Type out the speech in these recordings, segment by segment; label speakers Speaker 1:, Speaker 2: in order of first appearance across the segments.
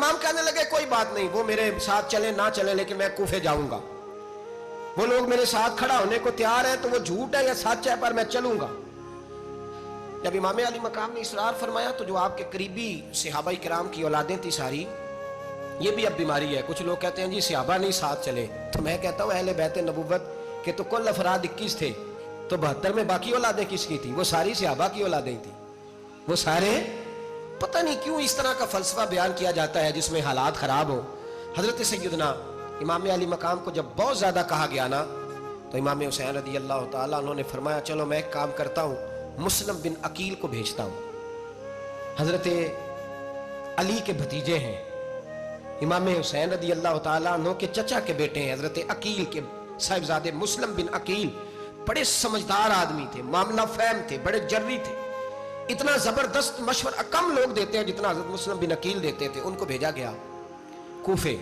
Speaker 1: इमाम कहने लगे कोई बात नहीं, वो मेरे साथ चले ना चले लेकिन मैं कूफे जाऊंगा, वो लोग मेरे साथ खड़ा होने को तैयार है, तो वो झूठ है या सच है पर मैं चलूंगा। जब इमाम अली मकाम ने इसरार फरमाया तो जो आपके करीबी सहाबा किराम की औलादें थी सारी, ये भी अब बीमारी है। कुछ लोग कहते हैं जी सहाबा नहीं साथ चले, तो मैं कहता हूँ अहले बैत नबुव्वत के तो कुल अफराद 21 थे, तो 72 में बाकी औलादें किसकी थी? वो सारी सहाबा की औलादें थी। वो सारे, पता नहीं क्यों इस तरह का फलसफा बयान किया जाता है जिसमें हालात खराब हो। हजरत सैयदना इमाम अली मकाम को जब बहुत ज्यादा कहा गया ना, तो इमाम हुसैन रदी अल्लाह ताला उन्होंने फरमाया चलो मैं एक काम करता हूँ, मुस्लिम बिन अकील को भेजता हूँ। हजरत अली के भतीजे हैं, इमाम हुसैन रदी अल्लाह ताला अन्हु के चचा के बेटे हैं हजरत अकील के साहिबजादे मुस्लिम बिन अकील। बड़े समझदार आदमी थे, मामला फहम थे, बड़े जर्री थे, इतना जबरदस्त मशवरा कम लोग देते हैं जितना हजरत मुस्लिम बिन अकील देते थे। उनको भेजा गया कूफे।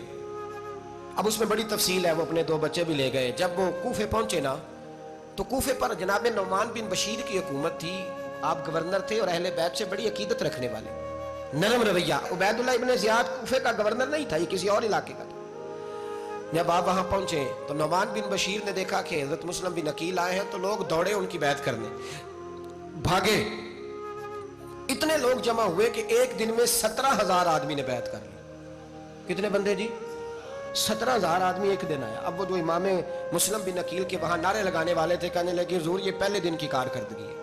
Speaker 1: अब उसमें बड़ी तफसील है, वो अपने 2 बच्चे भी ले गए। जब वो कूफे पहुंचे ना, तो कूफे पर जनाब नौमान बिन बशीर की हुकूमत थी, आप गवर्नर थे और अहले बैत से बड़ी अकीदत रखने वाले, नरम रवैया। उबैदुल्लाह इब्न ज़ियाद कूफे का गवर्नर नहीं था, ये किसी और इलाके का था। जब आप वहां पहुंचे तो नौमान बिन बशीर ने देखा कि हजरत मुस्लिम बिन अकील आए हैं, तो लोग दौड़े उनकी बैत करने, भागे। इतने लोग जमा हुए कि एक दिन में 17,000 आदमी ने बैत कर ली। कितने बंदे जी? 17,000 आदमी एक दिन आया। अब वो जो इमाम मुस्लिम बिन अकील के वहां नारे लगाने वाले थे, कहने लगे हुजूर ये पहले दिन की कारकर्दगी है,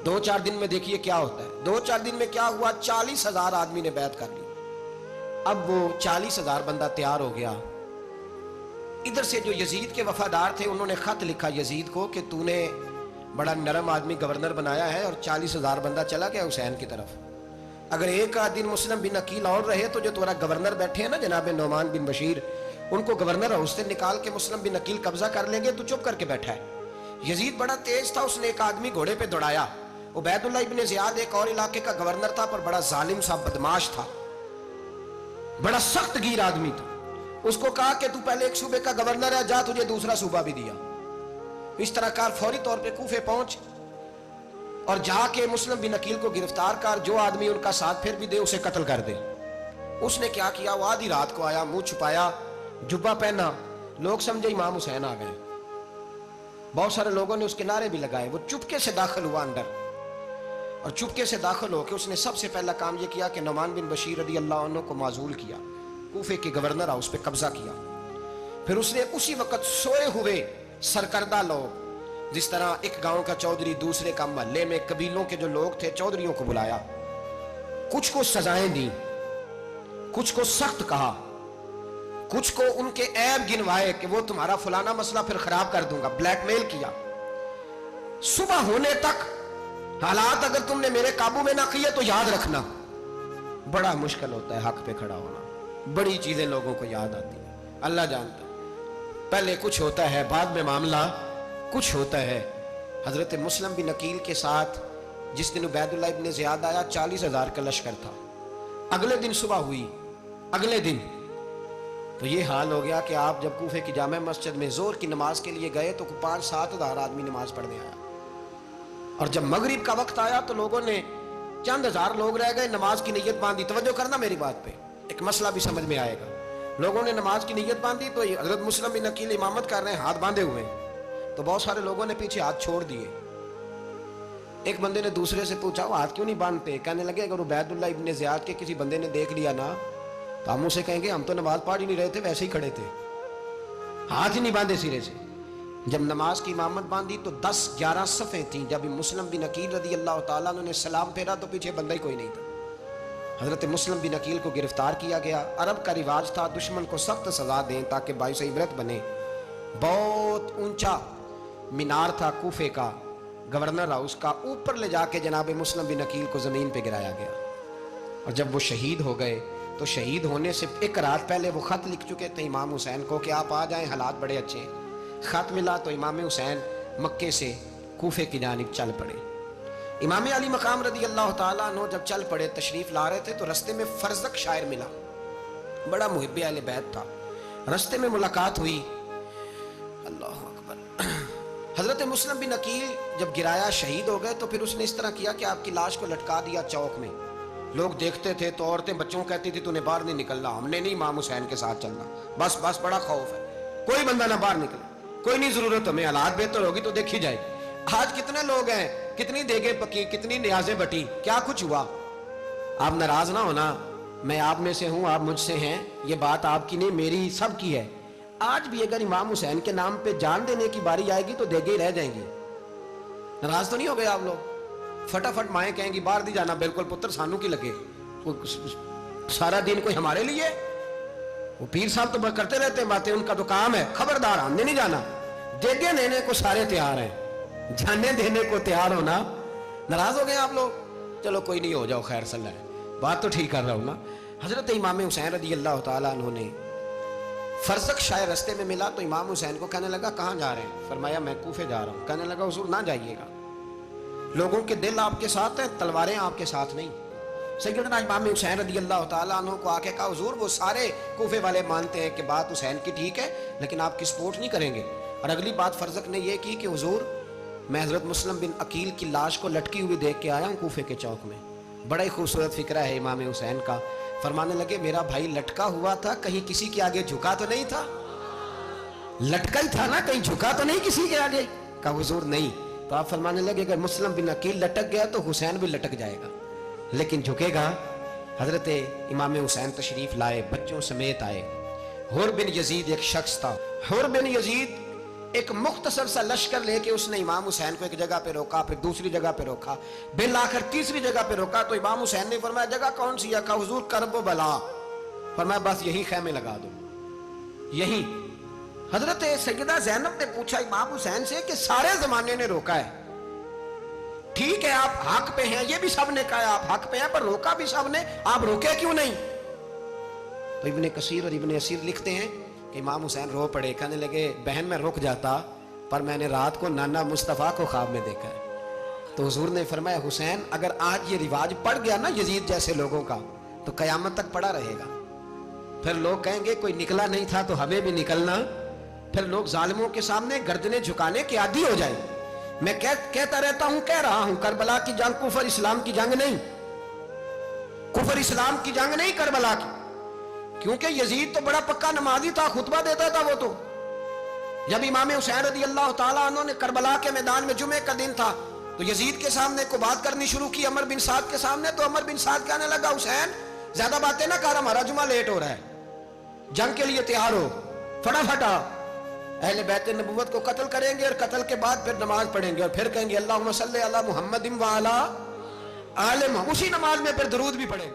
Speaker 1: 2-4 दिन में देखिए क्या होता है। 2-4 दिन में क्या हुआ? 40,000 आदमी ने बैत कर ली। अब वो 40,000 बंदा तैयार हो गया। इधर से जो यजीद के वफादार थे उन्होंने खत लिखा यजीद को कि तूने बड़ा नरम आदमी गवर्नर बनाया है और 40,000 बंदा चला गया हुसैन की तरफ। अगर एक आध दिन मुस्लिम बिन अकील और रहे तो जो तुम्हारा गवर्नर बैठे हैं ना जनाब नौमान बिन बशीर, उनको गवर्नर हाउस से निकाल के मुस्लिम बिन अकील कब्जा कर लेंगे। तू चुप करके बैठा है। यजीद बड़ा तेज था, उसने एक आदमी घोड़े पे दौड़ाया। उबैदुल्लाह इब्न ज़ियाद एक और इलाके का गवर्नर था, पर बड़ा जालिम सा बदमाश था, बड़ा सख्त गिर आदमी था। उसको कहा कि तू पहले एक सूबे का गवर्नर है, जा, तुझे दूसरा सूबा भी दिया। इस तरह कार फौरी तौर पे कूफे पहुंच और जाके मुस्लिम बिन अकील को गिरफ्तार कर, जो आदमी उनका साथ फिर भी दे उसे कत्ल कर दे। उसने क्या किया, वो आधी रात को आया, मुंह छुपाया, जुब्बा पहना, लोग समझे इमाम हुसैन आ गए। बहुत सारे लोगों ने उसके नारे भी लगाए। वो चुपके से दाखिल हुआ अंदर, और चुपके से दाखिल होकर उसने सबसे पहला काम यह किया कि नौमान बिन बशीर रदी अल्लाह अन्हु को माजूल किया, कूफे के गवर्नर हाउस पे कब्जा किया। फिर उसने उसी वक्त सोए हुए सरकर्दा लोग, जिस तरह एक गांव का चौधरी दूसरे का महल्ले में कबीलों के जो लोग थे चौधरियों को बुलाया, कुछ को सजाएं दी, कुछ को सख्त कहा, कुछ को उनके ऐब गिनवाए कि वो तुम्हारा फलाना मसला फिर खराब कर दूंगा, ब्लैकमेल किया। सुबह होने तक हालात अगर तुमने मेरे काबू में ना किए तो याद रखना बड़ा मुश्किल होता है हक पे खड़ा होना। बड़ी चीजें लोगों को याद आती है, अल्लाह जानता है। पहले कुछ होता है, बाद में मामला कुछ होता है। हजरत मुस्लिम बिन अकील के साथ जिस दिन उबैदुल्लाह इब्न ज़ियाद आया, 40,000 का लश्कर था। अगले दिन सुबह हुई, अगले दिन तो ये हाल हो गया कि आप जब कूफे की जामे मस्जिद में जोर की नमाज के लिए गए तो 5-7 हज़ार आदमी नमाज पढ़ने आया, और जब मगरिब का वक्त आया तो लोगों ने, चंद हजार लोग रह गए, नमाज की नीयत बांधी। तवज्जो करना मेरी बात पे, एक मसला भी समझ में आएगा। लोगों ने नमाज की नीयत बांधी तो हजरत मुस्लिम बिन अकील इमामत कर रहे हैं, हाथ बांधे हुए, तो बहुत सारे लोगों ने पीछे हाथ छोड़ दिए। एक बंदे ने दूसरे से पूछा वो हाथ क्यों नहीं बांधते? कहने लगे अगर उबैदुल्लाह इब्न ज़ियाद के किसी बंदे ने देख लिया ना तो हम उसे कहेंगे हम तो नमाज पढ़ ही नहीं रहे थे, वैसे ही खड़े थे, हाथ ही नहीं बांधे सिरे से। जब नमाज की इमामत बांधी तो 10-11 सफ़े थी। जब मुस्लिम बिन अकील रदी अल्लाह ताला ने सलाम फेरा तो पीछे बंदा ही कोई नहीं था। हजरत मुस्लिम बिन अकील को गिरफ्तार किया गया। अरब का रिवाज था दुश्मन को सख्त सजा दें ताकि बाइस इबरत बने। बहुत ऊंचा मीनार था कूफे का, गवर्नर हाउस का, ऊपर ले जाके जनाब मुस्लिम बिन अकील को ज़मीन पे गिराया गया। और जब वो शहीद हो गए तो शहीद होने से एक रात पहले वो ख़त लिख चुके थे इमाम हुसैन को कि आप आ जाएं, हालात बड़े अच्छे हैं। ख़त मिला तो इमाम हुसैन मक्के से कूफे की जानिब चल पड़े। इमाम अली मकाम रदी अल्लाह ताला अन्हु जब चल पड़े, तशरीफ़ ला रहे थे तो रस्ते में फर्जक शायर मिला, बड़ा मुहिब्बे अहले बैत था। रस्ते में मुलाकात हुई, अल्लाह अकबर। हजरत मुस्लिम बिन अकील जब गिराया शहीद हो गए तो फिर उसने इस तरह किया कि आपकी लाश को लटका दिया चौक में, لوگ دیکھتے تھے تو عورتیں بچوں کو کہتی تھی تو نے باہر نہیں نکلنا, ہم نے نہیں امام حسین کے ساتھ چلنا, بس بس بڑا خوف ہے, کوئی بندہ نہ باہر نکلے, کوئی نہیں ضرورت ہمیں, حالات بہتر ہوگی تو دیکھی جائے. آج کتنے لوگ ہیں, کتنی دیگیں پکی, کتنی نیازیں بٹی, کیا کچھ ہوا. آپ ناراض نہ ہونا, میں آپ میں سے ہوں, آپ مجھ سے ہیں, یہ بات آپ کی نہیں میری سب کی ہے. آج بھی اگر امام حسین کے نام پہ جان دینے کی باری آئے گی تو دیگیں ہی رہ جائیں گی. ناراض تو نہیں ہو گئے آپ لوگ؟ فٹافٹ مائیں کہیں گی باہر دی جانا, بالکل پتر سانو کی لگے, سارا دن کوئی ہمارے لیے. وہ پیر صاحب تو کرتے رہتے ہیں باتیں, ان کا تو کام ہے, خبردار ہم نے نہیں جانا. دیگیں دینے کو سارے تیار ہیں, جانے دینے کو تیار ہونا. ناراض ہو گئے آپ لوگ؟ چلو کوئی نہیں, ہو جاؤ, خیر صلی اللہ ہے, بات تو ٹھیک کر رہا ہوں نا. حضرت امام حسین رضی اللہ تعالیٰ عنہ نے فرزق شاہ رستے میں ملا تو امام حسین کو کہنے لگا کہاں جا رہے ہیں؟ فرمایا میں کوفے جا رہا ہوں. کہنے لگا حضور نہ جائیے گا, لوگوں کے دل آپ کے ساتھ ہیں, تلواریں آپ کے ساتھ نہیں. سیدنا امام حسین رضی اللہ تعالیٰ عنہ کو آ کے کہا حضور وہ سارے کوفے والے مانتے ہیں کہ بات حسین کی ٹھیک ہے, لیکن آپ کی سپورٹ نہیں کریں گے. اور اگلی بات فرزق نے یہ کی کہ حضور میں حضرت مسلم بن عقیل کی لاش کو لٹکی ہوئی دیکھ کے آیا ہوں کوفے کے چوک میں. بڑا ہی خوبصورت فکرہ ہے امام حسین کا. فرمانے لگے میرا بھائی لٹکا ہوا تھا, کہیں کسی کے آگے جھکا تو نہیں تھا؟ لٹکا ہی تھا نا, کہیں جھکا تو نہیں کسی کے آگے؟ کہا حضور نہیں. تو آپ فرمانے لگے اگر مسلم بن عقیل لٹک گیا تو حسین بھی لٹک جائے گا, لیکن جھکے گا. حضرت امام حسین تشریف لائے, بچوں سمیت آئے. حر بن یزید ایک شخص تھا. حر بن یزید ایک مختصر سا لشکر لے کے اس نے امام حسین کو ایک جگہ پہ روکا, پھر دوسری جگہ پہ روکا, بالآخر تیسری جگہ پہ روکا. تو امام حسین نے فرمایا جگہ کون سی ہے؟ کہا حضور کرب و بلا. فرمایا بس یہی خیمے لگا دو, یہی. حضرت سیدہ زینب نے پوچھا امام حسین سے کہ سارے زمانے نے روکا ہے, ٹھیک ہے آپ حق پہ ہیں, یہ بھی سب نے کہا آپ حق پہ ہیں, پر روکا بھی سب نے, آپ روکے کیوں نہیں؟ تو ابن کثیر اور ابن اسیر لکھتے ہیں کہ امام حسین رو پڑے, کہنے لگے بہن میں رک جاتا, پر میں نے رات کو نانا مصطفیٰ کو خواب میں دیکھا ہے. تو حضور نے فرمایا حسین اگر آج یہ رواج پڑ گیا نا یزید جیسے لوگوں کا, تو قیامت تک پڑا رہے گا. پھر لوگ کہیں گے کوئی نکلا نہیں تھا تو ہمیں بھی نکلنا. پھر لوگ ظالموں کے سامنے گردنیں جھکانے کے عادی ہو جائیں. میں کہتا رہتا ہوں, کہہ رہا ہوں, کربلا کی جنگ کفر اسلام کی جنگ نہیں, کفر اسلام کی جنگ نہیں کربلا کی. کیونکہ یزید تو بڑا پکا نمازی تھا, خطبہ دیتا تھا. وہ تو جب امام حسین رضی اللہ تعالیٰ عنہ نے کربلا کے میدان میں جمعے کا دن تھا تو یزید کے سامنے کو بات کرنی شروع کی, عمر بن سعد کے سامنے. تو عمر بن سعد کہنے لگا حسین زیادہ باتیں نہ کر, ہمارا جمعہ لیٹ ہو رہا ہے, جنگ کے لیے تیار ہو, فٹافٹ آ. اہل بیت نبوت کو قتل کریں گے اور قتل کے بعد پھر نماز پڑھیں گے اور پھر کہیں گے اللہم صلی علی محمد وعلی آل محمد, اسی نماز میں پھر درود بھی پڑھیں گے.